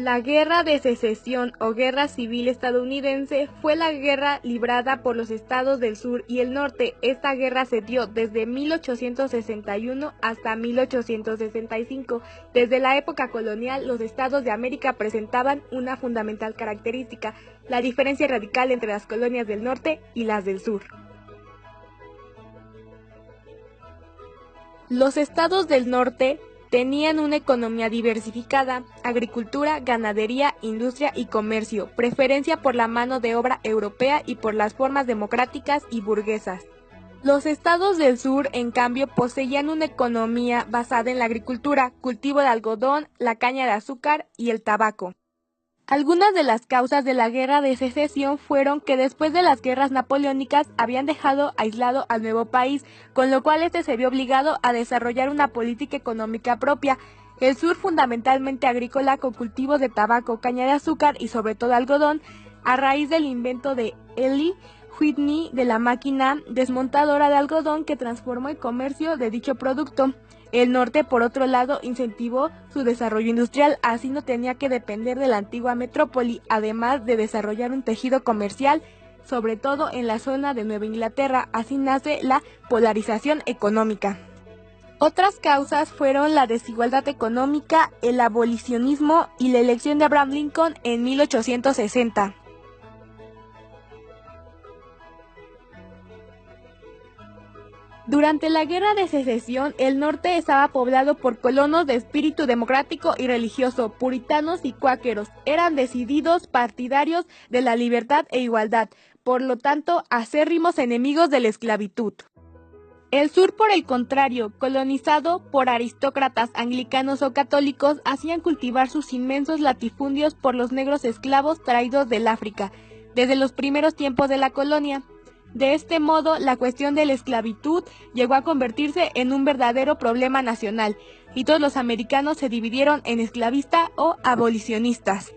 La Guerra de Secesión o Guerra Civil Estadounidense fue la guerra librada por los estados del sur y el norte. Esta guerra se dio desde 1861 hasta 1865. Desde la época colonial, los estados de América presentaban una fundamental característica, la diferencia radical entre las colonias del norte y las del sur. Los estados del norte tenían una economía diversificada, agricultura, ganadería, industria y comercio, preferencia por la mano de obra europea y por las formas democráticas y burguesas. Los estados del sur, en cambio, poseían una economía basada en la agricultura, cultivo de algodón, la caña de azúcar y el tabaco. Algunas de las causas de la Guerra de Secesión fueron que después de las guerras napoleónicas habían dejado aislado al nuevo país, con lo cual se vio obligado a desarrollar una política económica propia. El sur, fundamentalmente agrícola, con cultivos de tabaco, caña de azúcar y sobre todo algodón, a raíz del invento de Eli Whitney de la máquina desmontadora de algodón que transformó el comercio de dicho producto. El norte, por otro lado, incentivó su desarrollo industrial, así no tenía que depender de la antigua metrópoli, además de desarrollar un tejido comercial, sobre todo en la zona de Nueva Inglaterra. Así nace la polarización económica. Otras causas fueron la desigualdad económica, el abolicionismo y la elección de Abraham Lincoln en 1860. Durante la Guerra de Secesión, el norte estaba poblado por colonos de espíritu democrático y religioso, puritanos y cuáqueros. Eran decididos partidarios de la libertad e igualdad, por lo tanto, acérrimos enemigos de la esclavitud. El sur, por el contrario, colonizado por aristócratas anglicanos o católicos, hacían cultivar sus inmensos latifundios por los negros esclavos traídos del África, desde los primeros tiempos de la colonia. De este modo, la cuestión de la esclavitud llegó a convertirse en un verdadero problema nacional, y todos los americanos se dividieron en esclavistas o abolicionistas,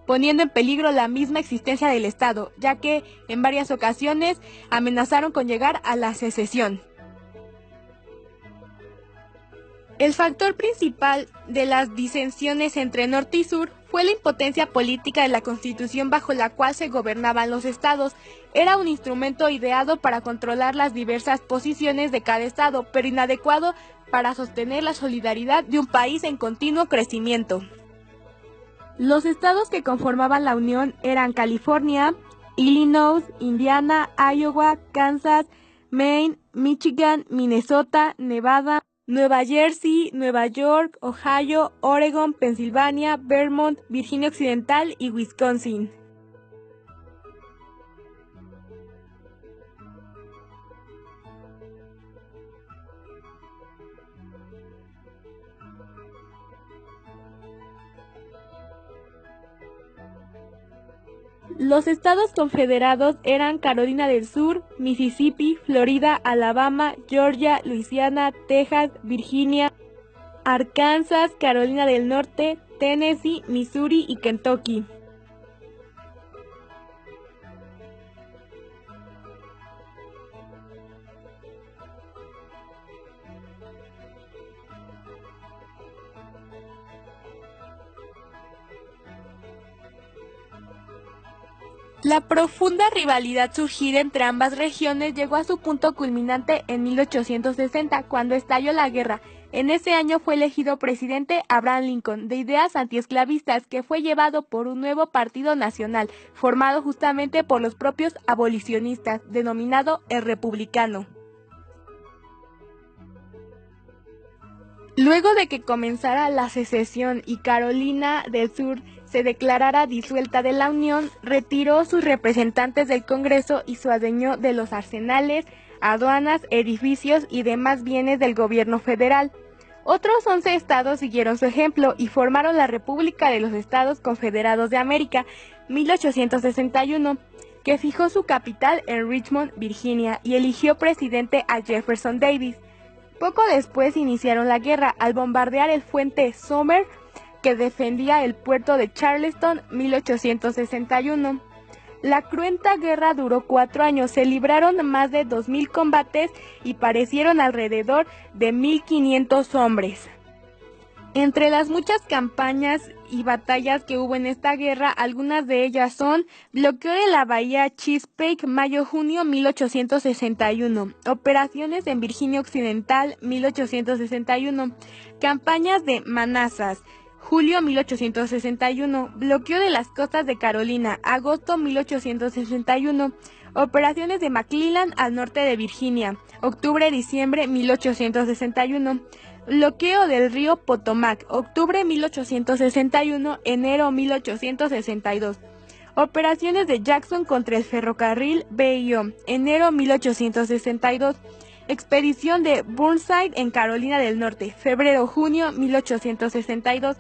poniendo en peligro la misma existencia del Estado, ya que en varias ocasiones amenazaron con llegar a la secesión. El factor principal de las disensiones entre norte y sur fue la impotencia política de la Constitución bajo la cual se gobernaban los estados. Era un instrumento ideado para controlar las diversas posiciones de cada estado, pero inadecuado para sostener la solidaridad de un país en continuo crecimiento. Los estados que conformaban la Unión eran California, Illinois, Indiana, Iowa, Kansas, Maine, Michigan, Minnesota, Nevada, Nueva Jersey, Nueva York, Ohio, Oregon, Pensilvania, Vermont, Virginia Occidental y Wisconsin. Los estados confederados eran Carolina del Sur, Mississippi, Florida, Alabama, Georgia, Luisiana, Texas, Virginia, Arkansas, Carolina del Norte, Tennessee, Missouri y Kentucky. La profunda rivalidad surgida entre ambas regiones llegó a su punto culminante en 1860, cuando estalló la guerra. En ese año fue elegido presidente Abraham Lincoln, de ideas antiesclavistas, que fue llevado por un nuevo partido nacional, formado justamente por los propios abolicionistas, denominado el Republicano. Luego de que comenzara la secesión y Carolina del Sur se declarara disuelta de la Unión, retiró sus representantes del Congreso y se adueñó de los arsenales, aduanas, edificios y demás bienes del gobierno federal. Otros 11 estados siguieron su ejemplo y formaron la República de los Estados Confederados de América, 1861, que fijó su capital en Richmond, Virginia, y eligió presidente a Jefferson Davis. Poco después iniciaron la guerra al bombardear el fuerte Sumter, que defendía el puerto de Charleston, 1861. La cruenta guerra duró 4 años, se libraron más de 2.000 combates y perecieron alrededor de 1.500 hombres. Entre las muchas campañas y batallas que hubo en esta guerra, algunas de ellas son bloqueo de la bahía Chesapeake, mayo-junio 1861, operaciones en Virginia Occidental, 1861, campañas de Manassas, julio 1861, bloqueo de las costas de Carolina, agosto 1861, operaciones de McClellan al norte de Virginia, octubre-diciembre 1861, bloqueo del río Potomac, octubre 1861, enero 1862. Operaciones de Jackson contra el ferrocarril BIO, enero 1862. Expedición de Burnside en Carolina del Norte, febrero-junio 1862.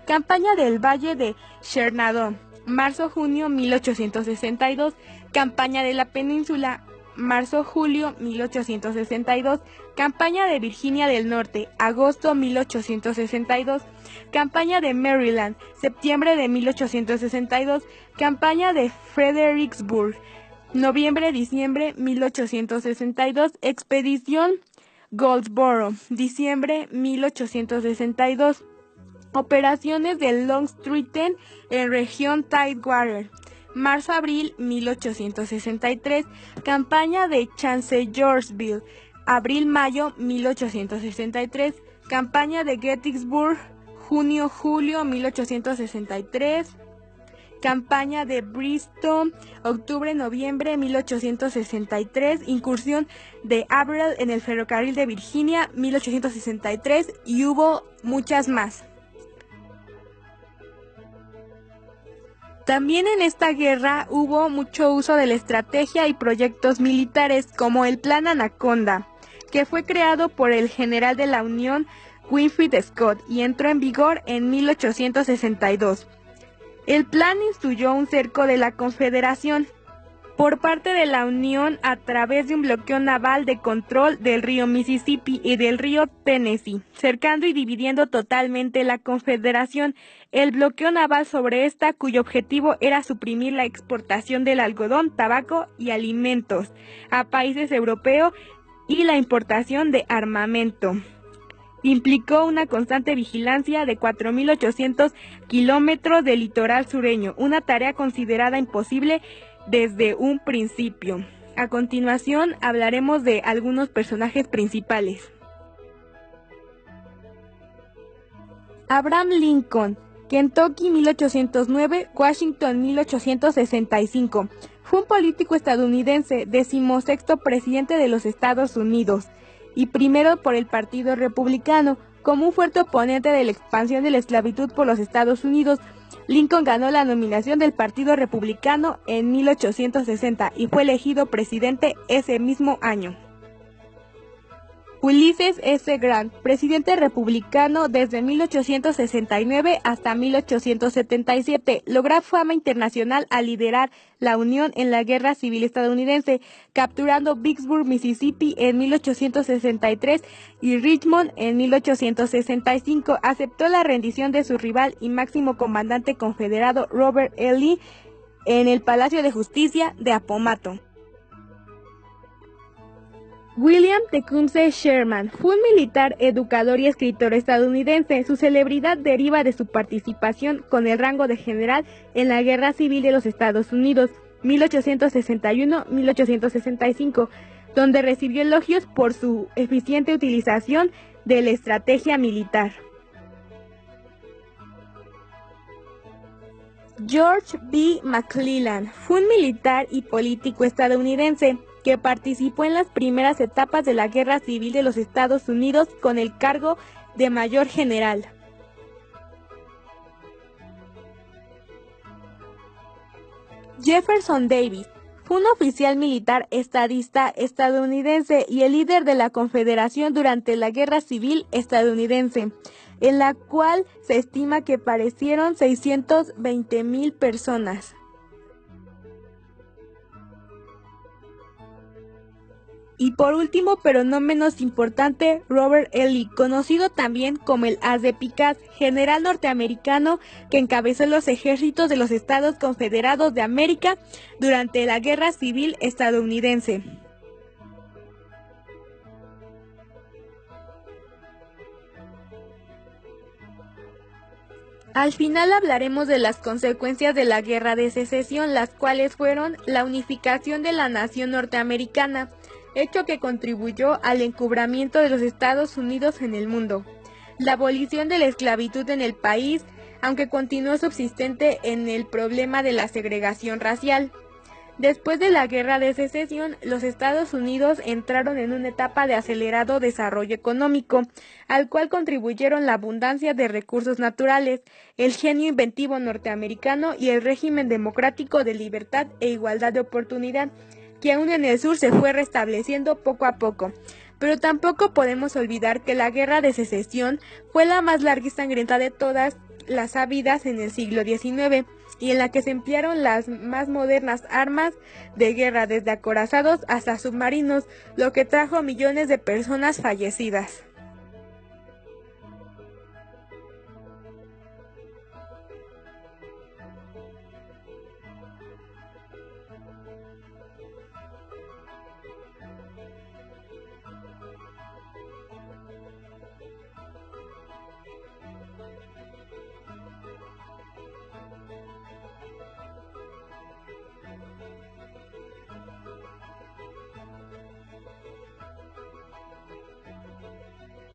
Campaña del Valle de Shenandoah, marzo-junio 1862. Campaña de la Península, marzo-julio 1862, campaña de Virginia del Norte, agosto 1862, campaña de Maryland, septiembre de 1862, campaña de Fredericksburg, noviembre-diciembre 1862, expedición Goldsboro, diciembre 1862, operaciones de Longstreet en región Tidewater, marzo-abril 1863, campaña de Chancellorsville, abril-mayo 1863, campaña de Gettysburg, junio-julio 1863, campaña de Bristol, octubre-noviembre 1863, incursión de Averell en el ferrocarril de Virginia 1863 y hubo muchas más. También en esta guerra hubo mucho uso de la estrategia y proyectos militares como el Plan Anaconda, que fue creado por el general de la Unión Winfield Scott y entró en vigor en 1862. El plan instituyó un cerco de la Confederación por parte de la Unión a través de un bloqueo naval de control del río Mississippi y del río Tennessee, cercando y dividiendo totalmente la Confederación. El bloqueo naval sobre esta, cuyo objetivo era suprimir la exportación del algodón, tabaco y alimentos a países europeos y la importación de armamento. Implicó una constante vigilancia de 4.800 kilómetros del litoral sureño, una tarea considerada imposible desde un principio. A continuación hablaremos de algunos personajes principales. Abraham Lincoln, Kentucky 1809, Washington 1865. Fue un político estadounidense, 16º presidente de los Estados Unidos y primero por el Partido Republicano. Como un fuerte oponente de la expansión de la esclavitud por los Estados Unidos, Lincoln ganó la nominación del Partido Republicano en 1860 y fue elegido presidente ese mismo año. Ulysses S. Grant, presidente republicano desde 1869 hasta 1877, logró fama internacional al liderar la Unión en la Guerra Civil estadounidense, capturando Vicksburg, Mississippi en 1863 y Richmond en 1865. Aceptó la rendición de su rival y máximo comandante confederado Robert E. Lee en el Palacio de Justicia de Appomattox. William Tecumseh Sherman fue un militar, educador y escritor estadounidense. Su celebridad deriva de su participación con el rango de general en la Guerra Civil de los Estados Unidos, 1861-1865, donde recibió elogios por su eficiente utilización de la estrategia militar. George B. McClellan fue un militar y político estadounidense que participó en las primeras etapas de la Guerra Civil de los Estados Unidos con el cargo de mayor general. Jefferson Davis fue un oficial militar estadista estadounidense y el líder de la Confederación durante la Guerra Civil estadounidense, en la cual se estima que perecieron 620,000 personas. Y por último, pero no menos importante, Robert E. Lee, conocido también como el As de Picas, general norteamericano que encabezó los ejércitos de los Estados Confederados de América durante la Guerra Civil estadounidense. Al final hablaremos de las consecuencias de la Guerra de Secesión, las cuales fueron la unificación de la nación norteamericana, hecho que contribuyó al encubrimiento de los Estados Unidos en el mundo, la abolición de la esclavitud en el país, aunque continuó subsistente en el problema de la segregación racial. Después de la Guerra de Secesión, los Estados Unidos entraron en una etapa de acelerado desarrollo económico, al cual contribuyeron la abundancia de recursos naturales, el genio inventivo norteamericano y el régimen democrático de libertad e igualdad de oportunidad, que aún en el sur se fue restableciendo poco a poco. Pero tampoco podemos olvidar que la Guerra de Secesión fue la más larga y sangrienta de todas las habidas en el siglo XIX, y en la que se emplearon las más modernas armas de guerra, desde acorazados hasta submarinos, lo que trajo millones de personas fallecidas.